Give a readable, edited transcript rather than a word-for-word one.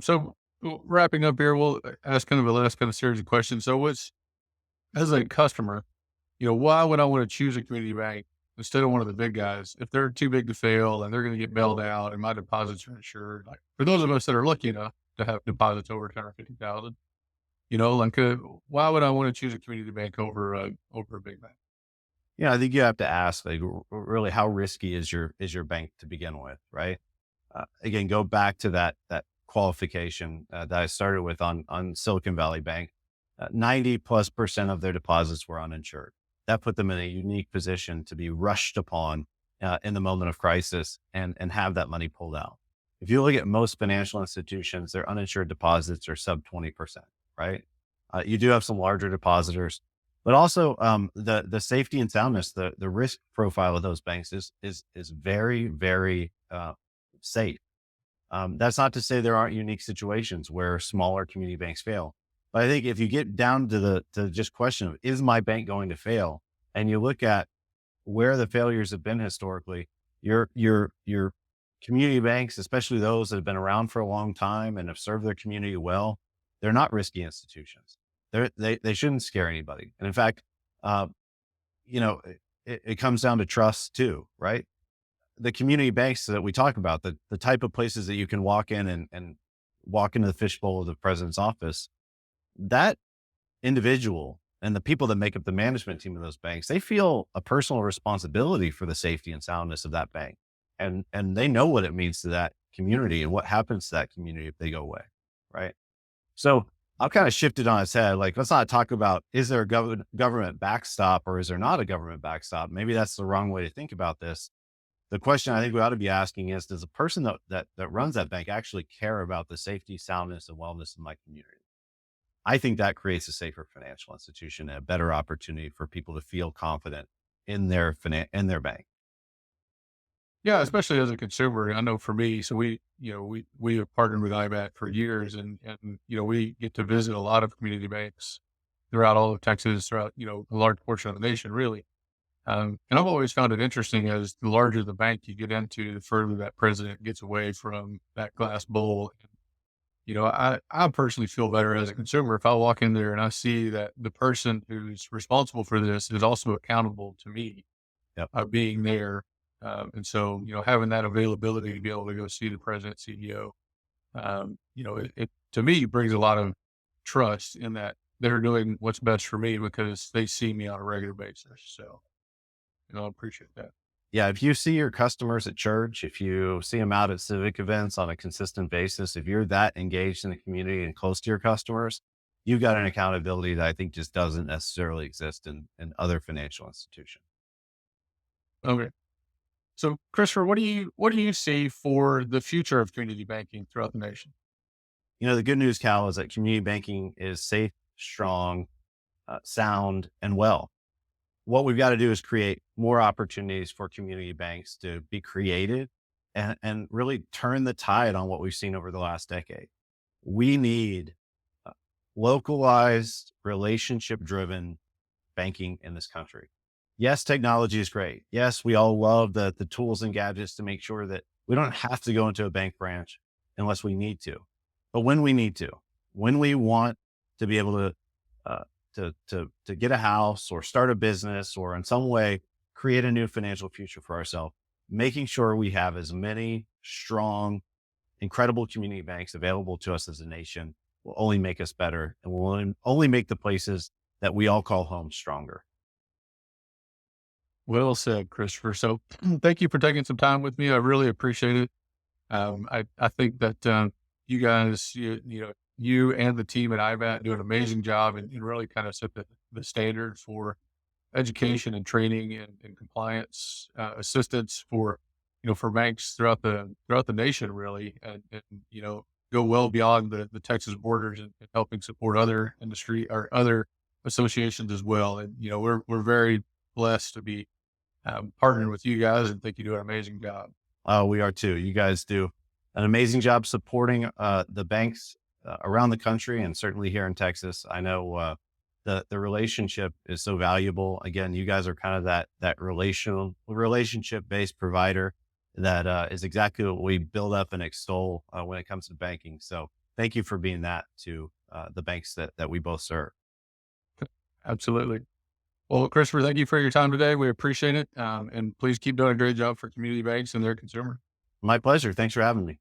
So wrapping up here, we'll ask kind of a last kind of series of questions. So as a customer, why would I want to choose a community bank instead of one of the big guys if they're too big to fail and they're going to get bailed out and my deposits are insured? Like for those of us that are lucky enough to have deposits over 10 or 50,000, like why would I want to choose a community bank over a big bank? I think you have to ask, like, really, how risky is your bank to begin with, right? Again, go back to that qualification that I started with on Silicon Valley Bank. 90+% of their deposits were uninsured. That put them in a unique position to be rushed upon in the moment of crisis and have that money pulled out. If you look at most financial institutions, their uninsured deposits are sub 20%, right? You do have some larger depositors, but also the safety and soundness, the risk profile of those banks is very, very safe. That's not to say there aren't unique situations where smaller community banks fail. But I think if you get down to the just question of, is my bank going to fail? And you look at where the failures have been historically, your community banks, especially those that have been around for a long time and have served their community well, they're not risky institutions. They shouldn't scare anybody. And in fact, uh, it comes down to trust too, right? The community banks that we talk about, the type of places that you can walk in and walk into the fishbowl of the president's office, that individual and the people that make up the management team of those banks, they feel a personal responsibility for the safety and soundness of that bank. And they know what it means to that community and what happens to that community if they go away. Right. So I'll kind of shift it on its head. Like, let's not talk about, is there a government backstop or is there not a government backstop? Maybe that's the wrong way to think about this. The question I think we ought to be asking is, does the person that runs that bank actually care about the safety, soundness, and wellness of my community? I think that creates a safer financial institution and a better opportunity for people to feel confident in in their bank. Yeah, especially as a consumer. I know for me, so we have partnered with IBAT for years, and we get to visit a lot of community banks throughout all of Texas, throughout a large portion of the nation, really. And I've always found it interesting as the larger the bank you get into, the further that president gets away from that glass bowl. I personally feel better as a consumer if I walk in there and I see that the person who's responsible for this is also accountable to me Yep. being there. And so, having that availability to be able to go see the president, CEO, it to me brings a lot of trust in that they're doing what's best for me because they see me on a regular basis. So, I appreciate that. Yeah. If you see your customers at church, if you see them out at civic events on a consistent basis, if you're that engaged in the community and close to your customers, you've got an accountability that I think just doesn't necessarily exist in other financial institutions. Okay. So, Christopher, what do you see for the future of community banking throughout the nation? The good news, Cal, is that community banking is safe, strong, sound, and well. What we've got to do is create more opportunities for community banks to be creative and really turn the tide on what we've seen over the last decade. We need uh, localized, relationship driven banking in this country. Yes, technology is great. Yes, we all love the tools and gadgets to make sure that we don't have to go into a bank branch unless we need to. But when we need to, when we want to be able uh, to get a house or start a business or in some way create a new financial future for ourselves, making sure we have as many strong, incredible community banks available to us as a nation will only make us better and will only make the places that we all call home stronger. Well said, Christopher. So, thank you for taking some time with me. I really appreciate it. I think that you guys, you and the team at IBAT do an amazing job and really kind of set the standard for education and training and compliance assistance for banks throughout the nation, really, and go well beyond the Texas borders and helping support other industry or other associations as well. And we're very blessed to be partnering with you guys, and think you do an amazing job. Oh, we are too. You guys do an amazing job supporting the banks around the country and certainly here in Texas. I know the relationship is so valuable. Again, you guys are kind of that relationship based provider that is exactly what we build up and extol when it comes to banking. So thank you for being that to the banks that we both serve. Absolutely. Well, Christopher, thank you for your time today. We appreciate it. And please keep doing a great job for community banks and their consumers. My pleasure. Thanks for having me.